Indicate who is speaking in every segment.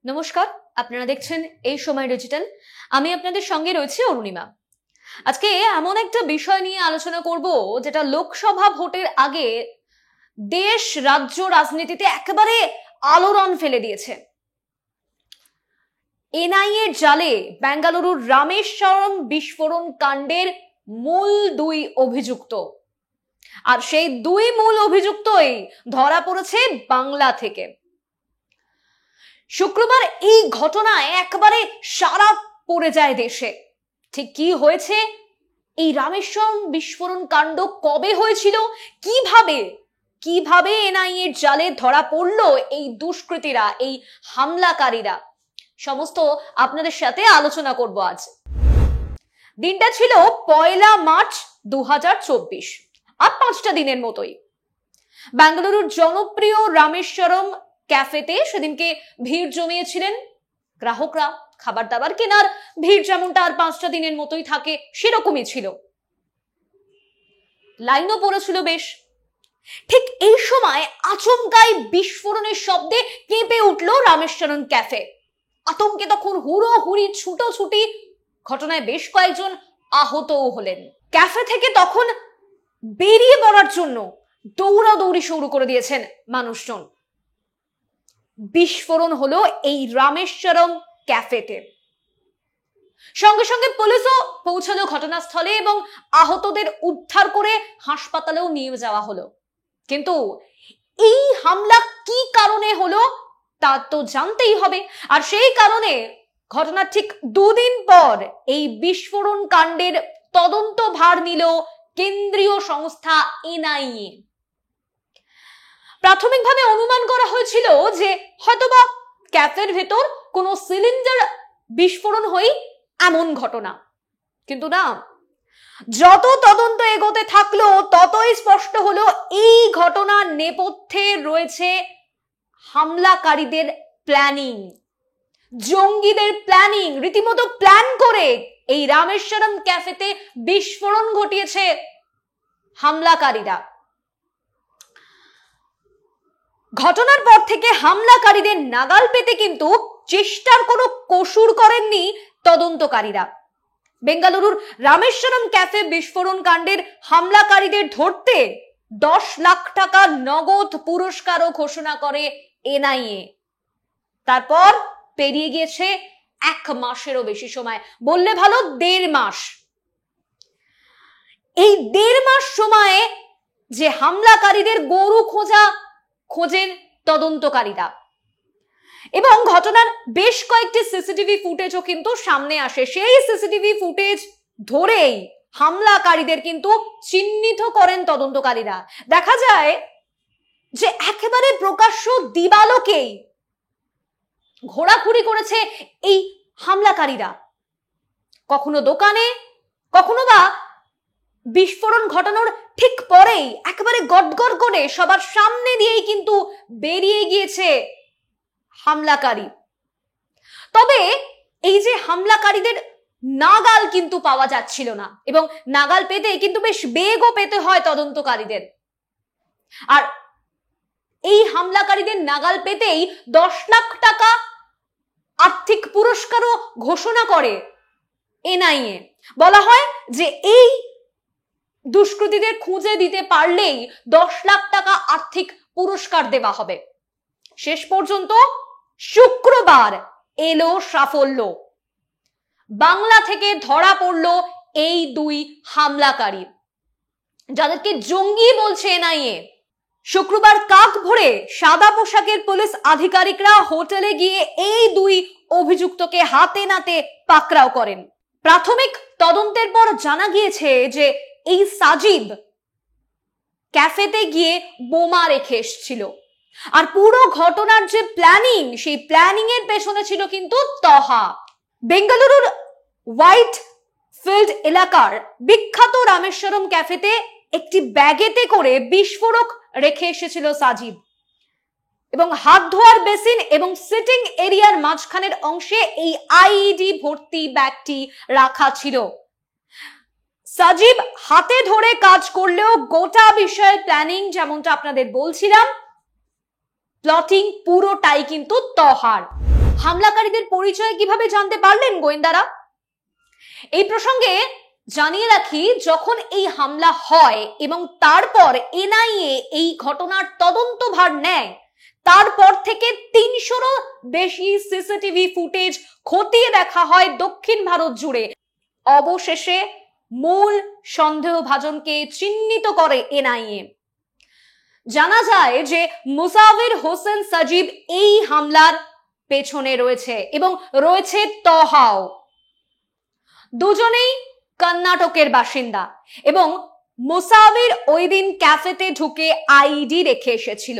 Speaker 1: নমস্কার, আপনারা দেখছেন এই সময় ডিজিটাল। আমি আপনাদের সঙ্গে রয়েছি অরুণিমা। আজকে এমন একটা বিষয় নিয়ে আলোচনা করব যেটা লোকসভা ভোটের আগে দেশ রাজ্য রাজনীতিতে একেবারে আলোড়ন ফেলে দিয়েছে। এনআইএ জালে বেঙ্গালুরুর রামেশ্বরম বিস্ফোরণ কাণ্ডের মূল দুই অভিযুক্ত, আর সেই দুই মূল অভিযুক্তই ধরা পড়েছে বাংলা থেকে। শুক্রবার এই ঘটনায় একবারে সারা পড়ে যায় দেশে। ঠিক কি হয়েছে, এই রামেশ্বরম বিস্ফোরণ কাণ্ড কবে হয়েছিল, কিভাবে এনআইএর জালে ধরা পড়লো এই দুষ্কৃতীরা, এই হামলাকারীরা, সমস্ত আপনাদের সাথে আলোচনা করব আজ। দিনটা ছিল 1 মার্চ 2024, আর 5টা দিনের মতোই। বেঙ্গালুরুর জনপ্রিয় রামেশ্বরম ক্যাফেতে সেদিনকে ভিড় জমিয়েছিলেন গ্রাহকরা। খাবার দাবার কেনার ভিড় যেমনটা আর 5টা দিনের মতোই থাকে সেরকমই ছিল, লাইনও পড়েছিল বেশ। ঠিক এই সময় আচমকাই বিস্ফোরণের শব্দে কেঁপে উঠল রামেশ্বরম ক্যাফে। আতঙ্কে তখন হুড়োহুড়ি ছুটোছুটি, ঘটনায় বেশ কয়েকজন আহতও হলেন। ক্যাফে থেকে তখন বেরিয়ে পড়ার জন্য দৌড়াদৌড়ি শুরু করে দিয়েছেন মানুষজন। বিস্ফোরণ হলো এই রামেশ্বরম ক্যাফেতে। সঙ্গে সঙ্গে পুলিশও পৌঁছালো ঘটনাস্থলে এবং আহতদের উদ্ধার করে হাসপাতালেও নিয়ে যাওয়া হলো। কিন্তু এই হামলা কি কারণে হলো তা তো জানতেই হবে, আর সেই কারণে ঘটনার ঠিক 2 দিন পর এই বিস্ফোরণ কাণ্ডের তদন্ত ভার নিল কেন্দ্রীয় সংস্থা এনআইএ। প্রাথমিকভাবে অনুমান করা হয়েছিল যে হয়তোবা ক্যাফের ভেতর কোনো সিলিন্ডার বিস্ফোরণ হয়ে এমন ঘটনা, কিন্তু না, যত তদন্ত এগোতে থাকলো ততই স্পষ্ট হলো এই ঘটনার নেপথ্যে রয়েছে হামলাকারীদের প্ল্যানিং, জঙ্গিদের প্ল্যানিং। রীতিমতো প্ল্যান করে এই রামেশ্বরম ক্যাফেতে বিস্ফোরণ ঘটিয়েছে হামলাকারীরা। ঘটনার পর থেকে হামলাকারীদের নাগাল পেতে কিন্তু চেষ্টার কোনো কসুর করেননি তদন্তকারীরা। বেঙ্গালুরুর রামেশ্বরম ক্যাফে বিস্ফোরণ কাণ্ডের হামলাকারীদের ধরতে 10 লাখ টাকা নগদ পুরস্কারও ঘোষণা করে এনআইএ। তারপর পেরিয়ে গিয়েছে 1 মাসেরও বেশি সময়, বললে ভালো 1.5 মাস। এই 1.5 মাস সময়ে যে হামলাকারীদের গরু খোঁজেন তদন্তকারীরা, এবং ঘটনার বেশ কয়েকটি সিসিটিভি ফুটেজও কিন্তু সামনে আসে। সেই সিসিটিভি ফুটেজ ধরেই হামলাকারীদের কিন্তু চিহ্নিত করেন তদন্তকারীরা। দেখা যায় যে একেবারে প্রকাশ্য দিবালোকেই ঘোরাঘুরি করেছে এই হামলাকারীরা, কখনো দোকানে, কখনো বা বিস্ফোরণ ঘটানোর ঠিক পরেই একেবারে গটগট করে সবার সামনে দিয়েই কিন্তু বেরিয়ে গিয়েছে হামলাকারী। তবে এই যে হামলাকারীদের নাগাল কিন্তু পাওয়া যাচ্ছিল না, এবং নাগাল পেতে কিন্তু বেশ বেগও পেতে হয় তদন্তকারীদের। আর এই হামলাকারীদের নাগাল পেতেই 10 লাখ টাকা আর্থিক পুরস্কারও ঘোষণা করে এনআইএ। বলা হয় যে এই দুষ্কৃতীদের খুঁজে দিতে পারলেই 10 লাখ টাকা আর্থিক পুরস্কার দেওয়া হবে। শেষ পর্যন্ত শুক্রবার এলো সাফল্য। বাংলা থেকে ধরা পড়ল এই 2 হামলাকারী, যাদেরকে জঙ্গি বলছে এনআইএ। শুক্রবার কাক ভরে সাদা পোশাকের পুলিশ আধিকারিকরা হোটেলে গিয়ে এই 2 অভিযুক্তকে হাতে নাতে পাকড়াও করেন। প্রাথমিক তদন্তের পর জানা গিয়েছে যে এই সাজিব ক্যাফেতে গিয়ে বোমা রেখে এসেছিল, আর পুরো ঘটনার যে প্ল্যানিং, সেই প্ল্যানিং এর পেছনে ছিল কিন্তু তহা। বেঙ্গালুরুর হোয়াইট ফিল্ড এলাকার বিখ্যাত রামেশ্বরম ক্যাফেতে একটি ব্যাগেতে করে বিস্ফোরক রেখে এসেছিল সাজিব, এবং হাত ধোয়ার বেসিন এবং সিটিং এরিয়ার মাঝখানের অংশে এই আইইডি ভর্তি ব্যাগটি রাখা ছিল। সাজিব হাতে ধরে কাজ করলেও গোটা বিষয়ের প্ল্যানিং, যেমনটা আপনাদের বলছিলাম, প্লটিং পুরোটাই কিন্তু তহার। হামলাকারীদের পরিচয় কিভাবে জানতে পারলেন গোয়েন্দারা? এই প্রসঙ্গে জানিয়ে রাখি, যখন এই হামলা হয় এবং তারপর এনআইএ এই ঘটনার তদন্তভার নেয়, তারপর থেকে ৩০০রও বেশি সিসিটিভি ফুটেজ খতিয়ে দেখা হয় দক্ষিণ ভারত জুড়ে। অবশেষে মূল সন্দেহভাজনকে চিহ্নিত করে এনআইএ। জানা যায় যে মুসাফির হোসেন সাজিব এই হামলার পেছনে রয়েছে এবং রয়েছে তহাও। দুজনেই কর্ণাটকের বাসিন্দা এবং মুসাফির ওই দিন ক্যাফেতে ঢুকে আইডি রেখে এসেছিল।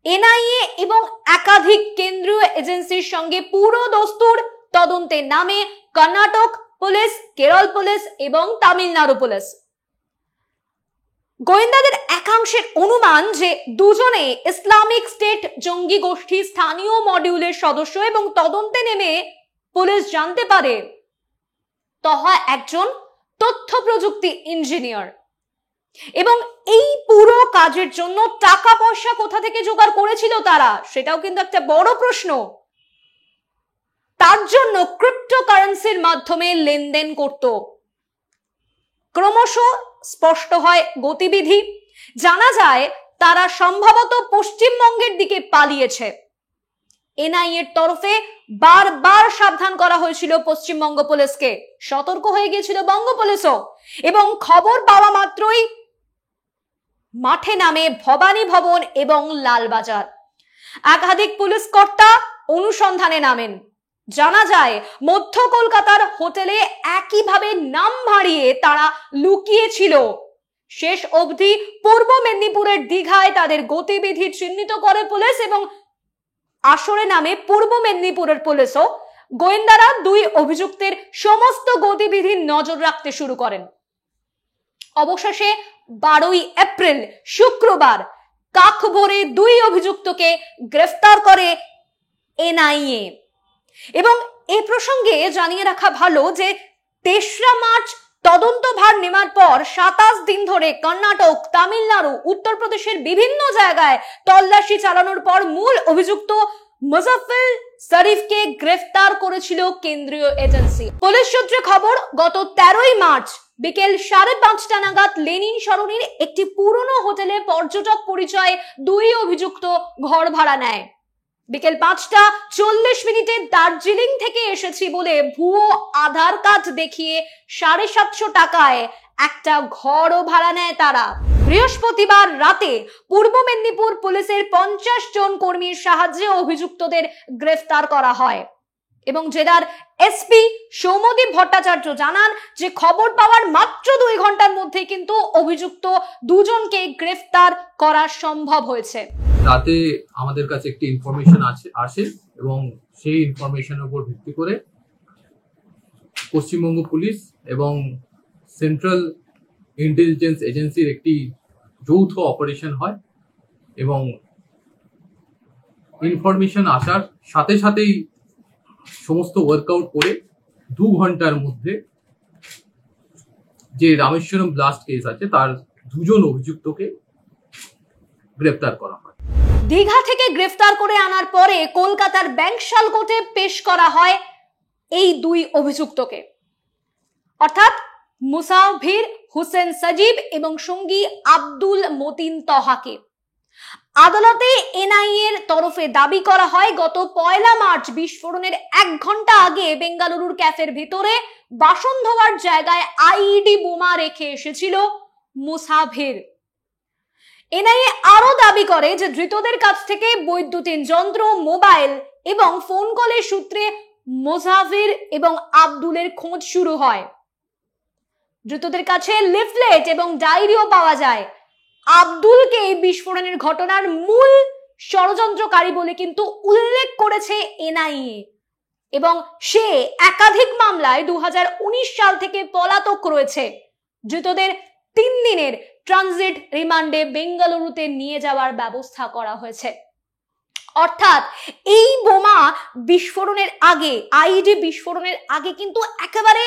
Speaker 1: এনআইএ এবং একাধিক কেন্দ্রীয় এজেন্সির সঙ্গে পুরো দস্তুর তদন্তে নামে কর্ণাটক পুলিশ, কেরল পুলিশ এবং তামিলনাড়ু পুলিশ। গোয়েন্দাদের একাংশের অনুমান যে দুজনে ইসলামিক স্টেট জঙ্গি গোষ্ঠীর স্থানীয় মডিউলের সদস্য এবং তদন্তে নেমে পুলিশ জানতে পারে তহা একজন তথ্য প্রযুক্তি ইঞ্জিনিয়ার এবং এই পুরো কাজের জন্য টাকা পয়সা কোথা থেকে জোগাড় করেছিল তারা, সেটাও কিন্তু একটা বড় প্রশ্ন। তার জন্য ক্রিপ্টোকারেন্সির মাধ্যমে লেনদেন করত। ক্রমশ স্পষ্ট হয় গতিবিধি। জানা যায় তারা সম্ভবত পশ্চিমবঙ্গের দিকে পালিয়েছে। এনআইএর তরফে বারবার সাবধান করা হয়েছিল পশ্চিমবঙ্গ পুলিশকে, সতর্ক হয়ে গিয়েছিল বঙ্গ পুলিশও, এবং খবর পাওয়া মাত্রই মাঠে নামে ভবানী ভবন এবং লালবাজার। একাধিক পুলিশ কর্তা অনুসন্ধানে নামেন। জানা যায় মধ্য কলকাতার হোটেলে একইভাবে নাম ভাড়িয়ে তারা লুকিয়েছিল। শেষ অবধি পূর্ব মেদিনীপুরের দীঘায় তাদের গতিবিধি চিহ্নিত করে পুলিশ এবং আসরে নামে পূর্ব মেদিনীপুরের পুলিশও। গোয়েন্দারা দুই অভিযুক্তের সমস্ত গতিবিধির নজর রাখতে শুরু করেন। অবশেষে 12ই এপ্রিল শুক্রবার কাকভোরে দুই অভিযুক্তকে গ্রেফতার করে এনআইএ। এবং এই প্রসঙ্গে জানিয়ে রাখা ভালো যে 3রা মার্চ তদন্তভার নেওয়ার পর 27 দিন ধরে কর্ণাটক, তামিলনাড়ু, উত্তরপ্রদেশের বিভিন্ন জায়গায় তল্লাশি চালানোর পর মূল অভিযুক্ত মুজাফফর শরীফকে গ্রেফতার করেছিল কেন্দ্রীয় এজেন্সি। পুলিশ সূত্রে খবর, গত 13ই মার্চ বিকেল 5:30টা নাগাদ লেনিন সরণির একটি পুরনো হোটেলে পর্যটক পরিচয়ে দুই অভিযুক্ত ঘর ভাড়া নেয়। বিকেল 5:40 দার্জিলিং থেকে এসেছি বলে ভুয়ো আধার কার্ড দেখিয়ে 750 টাকায় একটা ঘরও ভাড়া নেয় তারা। বৃহস্পতিবার রাতে পূর্ব মেদিনীপুর পুলিশের 50 জন কর্মীর সাহায্যে অভিযুক্তদের গ্রেফতার করা হয় এবং জেলার এসপি সৌম্যদীপ ভট্টাচার্য জানান যে খবর পাওয়ার মাত্র 2 ঘন্টার মধ্যে কিন্তু অভিযুক্ত দুজনকে গ্রেফতার করা সম্ভব হয়েছে।
Speaker 2: রাতে আমাদের কাছে একটি ইনফরমেশন আসে এবং সেই ইনফরমেশনের উপর ভিত্তি করে পশ্চিমবঙ্গ পুলিশ এবং সেন্ট্রাল ইন্টেলিজেন্স এজেন্সির একটি যৌথ অপারেশন হয় এবং ইনফরমেশন আসার সাথে সাথেই সমস্ত ওয়ার্কআউট করে 2 ঘন্টার মধ্যে যে রামেশ্বরম ব্লাস্ট কেস আছে তার 2 জন অভিযুক্তকে গ্রেফতার করা হয়।
Speaker 1: দীঘা থেকে গ্রেফতার করে আনার পরে কলকাতার ব্যাংকশাল কোর্টে পেশ করা হয় এই দুই অভিযুক্তকে, অর্থাৎ মুসাফির হোসেন সাজিব এবং সঙ্গী আব্দুল মতিন তহাকে। আদালতে এনআইএ এর তরফে দাবি করা হয় গত 1 মার্চ বিস্ফোরণের 1 ঘন্টা আগে বেঙ্গালুরুর ক্যাফের ভিতরে বাসন ধোয়ার জায়গায় আইইডি বোমা রেখে এসেছিল মুসাফির। এনআইএ আরো দাবি করে যে ধৃতদের কাছ থেকে বৈদ্যুতিন যন্ত্র, মোবাইল এবং ফোন কলের সূত্রে মুসাফির এবং আব্দুলের খোঁজ শুরু হয়। ধৃতদের কাছে লিফলেট এবং ডায়েরিও পাওয়া যায়। আব্দুলকে এই বিস্ফোরণের ঘটনার মূল ষড়যন্ত্রকারী বলে কিন্তু উল্লেখ করেছে এনআইএ এবং সে একাধিক মামলায় 2019 সাল থেকে পলাতক রয়েছে। ধৃতদের 3 দিনের ট্রানজিট রিমান্ডে বেঙ্গালুরুতে নিয়ে যাওয়ার ব্যবস্থা করা হয়েছে। অর্থাৎ এই বোমা বিস্ফোরণের আগে, আইডি বিস্ফোরণের আগে কিন্তু একেবারে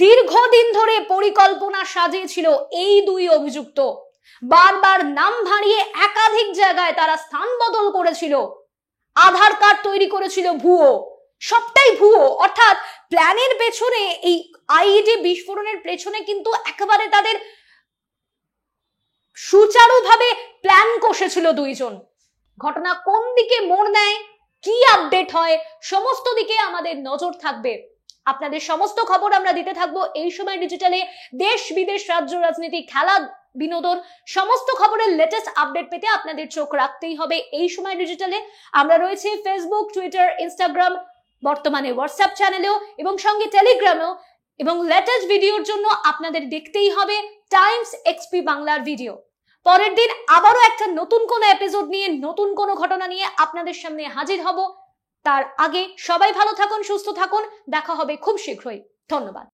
Speaker 1: দীর্ঘদিন ধরে পরিকল্পনা সাজিয়েছিল এই দুই অভিযুক্ত। বারবার নাম ভাড়িয়ে একাধিক জায়গায় তারা স্থান বদল করেছিল। আধার কার্ড তৈরি করেছিল ভুয়ো, সবটাই ভুয়ো। অর্থাৎ প্ল্যানের পেছনে, এই আইইডি বিস্ফোরণের পেছনে কিন্তু একেবারে তাদের সুচারুভাবে প্ল্যান কষেছিল দুইজন। ঘটনা কোন দিকে মোড় নেয়, কি আপডেট হয়, সমস্ত দিকে আমাদের নজর থাকবে। আপনাদের সমস্ত খবর আমরা দিতে থাকবো এই সময় ডিজিটালে। দেশ বিদেশ, রাজ্য, রাজনীতি, খেলা, বিনোদন, সমস্ত খবরের লেটেস্ট আপডেট পেতে আপনাদের চোখ রাখতেই হবে এই সময় ডিজিটালে। আমরা রয়েছি ফেসবুক, টুইটার, ইনস্টাগ্রাম, বর্তমানে হোয়াটসঅ্যাপ চ্যানেলেও এবং সঙ্গে টেলিগ্রামেও। এবং লেটেস্ট ভিডিওর জন্য আপনাদের দেখতেই হবে টাইমস এক্সপি বাংলার ভিডিও। পরের দিন আবারও একটা নতুন কোনো এপিসোড নিয়ে, নতুন কোনো ঘটনা নিয়ে আপনাদের সামনে হাজির হব। তার আগে সবাই ভালো থাকুন, সুস্থ থাকুন। দেখা হবে খুব শীঘ্রই। ধন্যবাদ।